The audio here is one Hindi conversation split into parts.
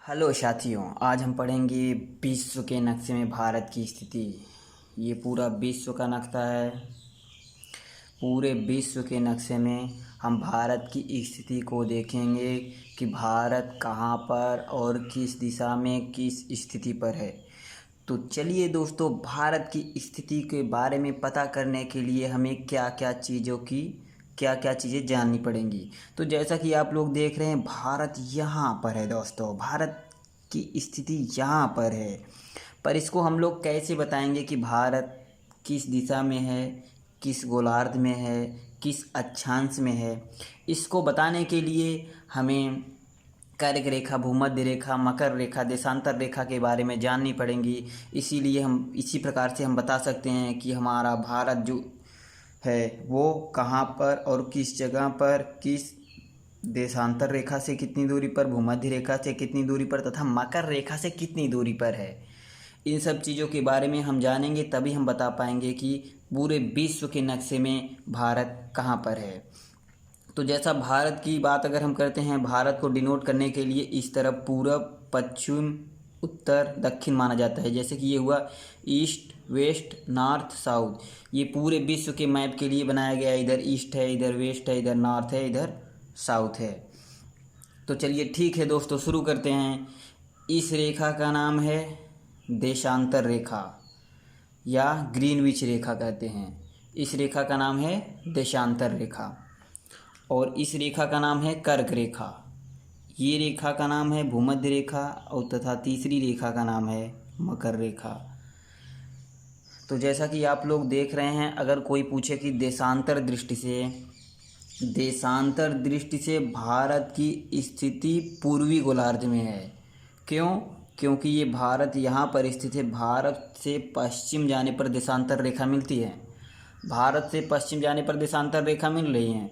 हेलो साथियों, आज हम पढ़ेंगे विश्व के नक्शे में भारत की स्थिति। ये पूरा विश्व का नक्शा है। पूरे विश्व के नक्शे में हम भारत की स्थिति को देखेंगे कि भारत कहाँ पर और किस दिशा में किस स्थिति पर है। तो चलिए दोस्तों, भारत की स्थिति के बारे में पता करने के लिए हमें क्या क्या चीज़ें जाननी पड़ेंगी। तो जैसा कि आप लोग देख रहे हैं, भारत यहाँ पर है दोस्तों। भारत की स्थिति यहाँ पर है, पर इसको हम लोग कैसे बताएंगे कि भारत किस दिशा में है, किस गोलार्ध में है, किस अक्षांश में है। इसको बताने के लिए हमें कर्क रेखा, भूमध्य रेखा, मकर रेखा, देशांतर रेखा के बारे में जाननी पड़ेंगी। इसीलिए हम इसी प्रकार से हम बता सकते हैं कि हमारा भारत जो है वो कहाँ पर और किस जगह पर, किस देशांतर रेखा से कितनी दूरी पर, भूमध्य रेखा से कितनी दूरी पर तथा मकर रेखा से कितनी दूरी पर है। इन सब चीज़ों के बारे में हम जानेंगे, तभी हम बता पाएंगे कि पूरे विश्व के नक्शे में भारत कहाँ पर है। तो जैसा भारत की बात अगर हम करते हैं, भारत को डिनोट करने के लिए इस तरफ पूरब, पश्चिम, उत्तर, दक्षिण माना जाता है। जैसे कि ये हुआ ईस्ट, वेस्ट, नॉर्थ, साउथ। ये पूरे विश्व के मैप के लिए बनाया गया है। इधर ईस्ट है, इधर वेस्ट है, इधर नॉर्थ है, इधर साउथ है। तो चलिए ठीक है दोस्तों, शुरू करते हैं। इस रेखा का नाम है देशांतर रेखा या ग्रीनविच रेखा कहते हैं। इस रेखा का नाम है देशांतर रेखा। और इस रेखा का नाम है कर्क रेखा। ये रेखा का नाम है भूमध्य रेखा और तथा तीसरी रेखा का नाम है मकर रेखा। तो जैसा कि आप लोग देख रहे हैं, अगर कोई पूछे कि देशांतर दृष्टि से भारत की स्थिति पूर्वी गोलार्ध में है। क्यों? क्योंकि ये भारत यहाँ पर स्थित है। भारत से पश्चिम जाने पर देशांतर रेखा मिलती है। भारत से पश्चिम जाने पर देशांतर रेखा मिल रही है।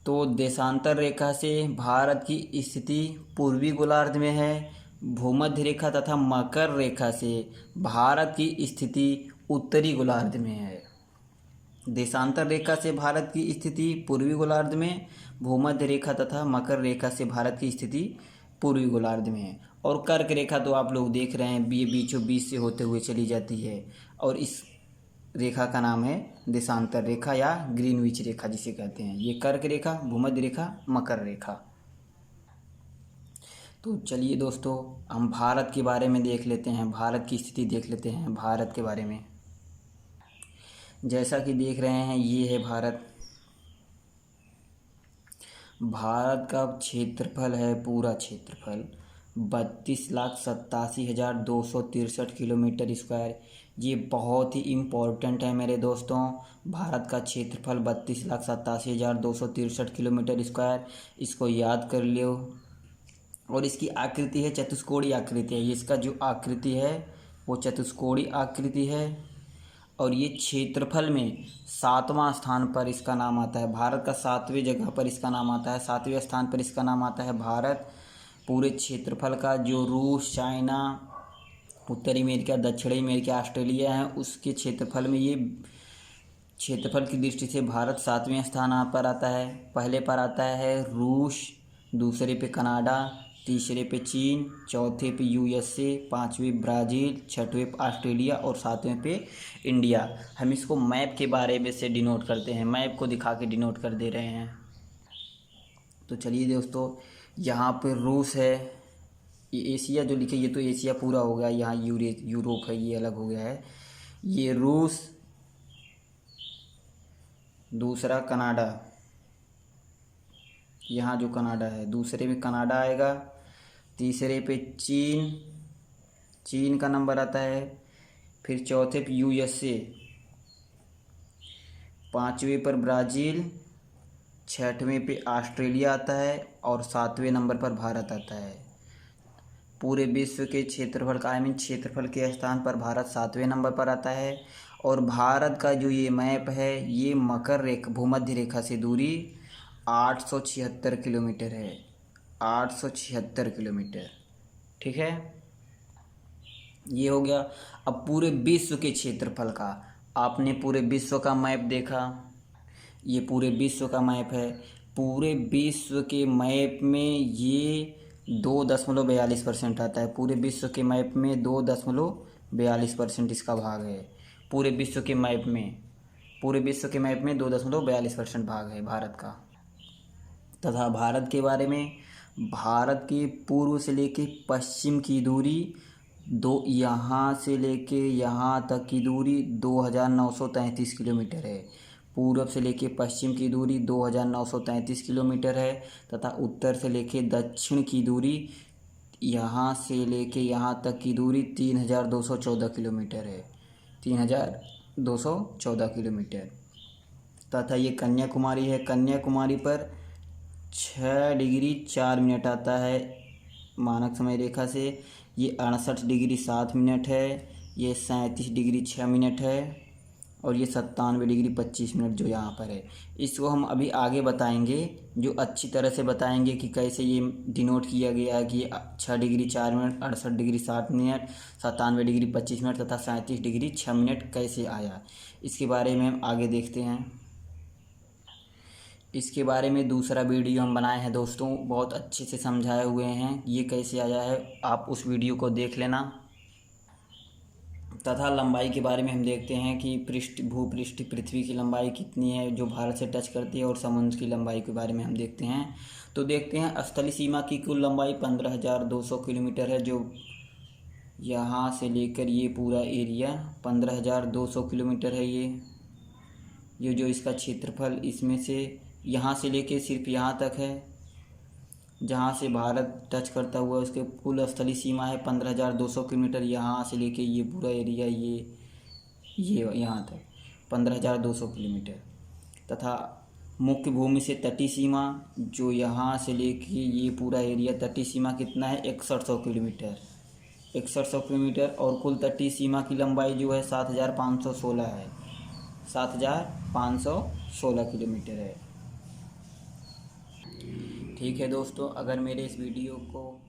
तो देशांतर रेखा से भारत की स्थिति पूर्वी गोलार्ध में है। भूमध्य रेखा तथा मकर रेखा से भारत की स्थिति उत्तरी गोलार्ध में है। देशांतर रेखा से भारत की स्थिति पूर्वी गोलार्ध में, भूमध्य रेखा तथा मकर रेखा से भारत की स्थिति पूर्वी गोलार्ध में है। और कर्क रेखा तो आप लोग देख रहे हैं, ये बीचों बीच से होते हुए चली जाती है। और इस रेखा का नाम है देशांतर रेखा या ग्रीनविच रेखा जिसे कहते हैं। ये कर्क रेखा, भूमध्य रेखा, मकर रेखा। तो चलिए दोस्तों, हम भारत के बारे में देख लेते हैं, भारत की स्थिति देख लेते हैं भारत के बारे में। जैसा कि देख रहे हैं, ये है भारत। भारत का क्षेत्रफल है, पूरा क्षेत्रफल 32,87,263 किलोमीटर स्क्वायर। ये बहुत ही इम्पोर्टेंट है मेरे दोस्तों। भारत का क्षेत्रफल 32,87,263 किलोमीटर स्क्वायर, इसको याद कर लो। और इसकी आकृति है चतुष्कोणीय आकृति है। इसका जो आकृति है वो चतुष्कोणीय आकृति है। और ये क्षेत्रफल में 7वां स्थान पर इसका नाम आता है। भारत का 7वें जगह पर इसका नाम आता है, 7वें स्थान पर इसका नाम आता है भारत। पूरे क्षेत्रफल का जो रूस, चाइना, उत्तरी अमेरिका, दक्षिणी अमेरिका, ऑस्ट्रेलिया है, उसके क्षेत्रफल में ये क्षेत्रफल की दृष्टि से भारत 7वें स्थान पर आता है। पहले पर आता है रूस, दूसरे पे कनाडा, तीसरे पे चीन, चौथे पे यूएसए, पांचवें ब्राज़ील, छठवें पे ऑस्ट्रेलिया और सातवें पे इंडिया। हम इसको मैप के बारे में से डिनोट करते हैं, मैप को दिखा के डिनोट कर दे रहे हैं। तो चलिए दोस्तों, यहाँ पे रूस है। ये एशिया जो लिखे, ये तो एशिया पूरा हो गया। यहाँ यूरोप है, ये अलग हो गया है। ये रूस, दूसरा कनाडा, यहाँ जो कनाडा है, दूसरे में कनाडा आएगा, तीसरे पे चीन, चीन का नंबर आता है। फिर चौथे पे यूएसए, पांचवें पर ब्राज़ील, छठवें पे ऑस्ट्रेलिया आता है और सातवें नंबर पर भारत आता है। पूरे विश्व के क्षेत्रफल का क्षेत्रफल के स्थान पर भारत 7वें नंबर पर आता है। और भारत का जो ये मैप है, ये मकर रेखा, भूमध्य रेखा से दूरी 876 किलोमीटर है। 876 किलोमीटर, ठीक है। ये हो गया। अब पूरे विश्व के क्षेत्रफल का, आपने पूरे विश्व का मैप देखा, ये पूरे विश्व का मैप है। पूरे विश्व के मैप में ये 2.42% आता है। पूरे विश्व के मैप में 2.42% इसका भाग है। पूरे विश्व के मैप में 2.42% भाग है भारत का। तथा भारत के बारे में, भारत के पूर्व से लेके पश्चिम की दूरी यहाँ से लेके यहाँ तक की दूरी 2,933 किलोमीटर है। पूर्व से लेके पश्चिम की दूरी 2,933 किलोमीटर है। तथा उत्तर से लेके दक्षिण की दूरी यहाँ से लेके यहाँ तक की दूरी 3,214 किलोमीटर है। 3,214 किलोमीटर। तथा ये कन्याकुमारी है। कन्याकुमारी पर 6 डिग्री 4 मिनट आता है मानक समय रेखा से। ये 68 डिग्री 7 मिनट है। ये 37 डिग्री 6 मिनट है। और ये 97 डिग्री 25 मिनट जो यहाँ पर है। इसको हम अभी आगे बताएंगे, जो अच्छी तरह से बताएंगे कि कैसे ये डिनोट किया गया है कि 6 degree 4 minute, 68 degree 7 minute, 97 degree 25 minute तथा 37 डिग्री 6 मिनट कैसे आया। इसके बारे में हम आगे देखते हैं। इसके बारे में दूसरा वीडियो हम बनाए हैं दोस्तों, बहुत अच्छे से समझाए हुए हैं ये कैसे आया है। आप उस वीडियो को देख लेना। तथा लंबाई के बारे में हम देखते हैं कि भूपृष्ठ पृथ्वी की लंबाई कितनी है जो भारत से टच करती है, और समुद्र की लंबाई के बारे में हम देखते हैं। तो देखते हैं स्थलीय सीमा की कुल लंबाई 15,200 किलोमीटर है। जो यहाँ से लेकर ये पूरा एरिया 15,200 किलोमीटर है। ये जो इसका क्षेत्रफल, इसमें से यहाँ से लेके सिर्फ यहाँ तक है जहाँ से भारत टच करता हुआ उसके कुल स्थलीय सीमा है 15,200 किलोमीटर। यहाँ से लेके ये पूरा एरिया ये यहाँ तक 15,200 किलोमीटर। तथा मुख्य भूमि से तटीय सीमा, जो यहाँ से लेके ये पूरा एरिया तटीय सीमा कितना है 6100 किलोमीटर। 6100 किलोमीटर। और कुल तटीय सीमा की लंबाई जो है 7,516 है। 7,516 किलोमीटर है। ठीक है दोस्तों, अगर मेरे इस वीडियो को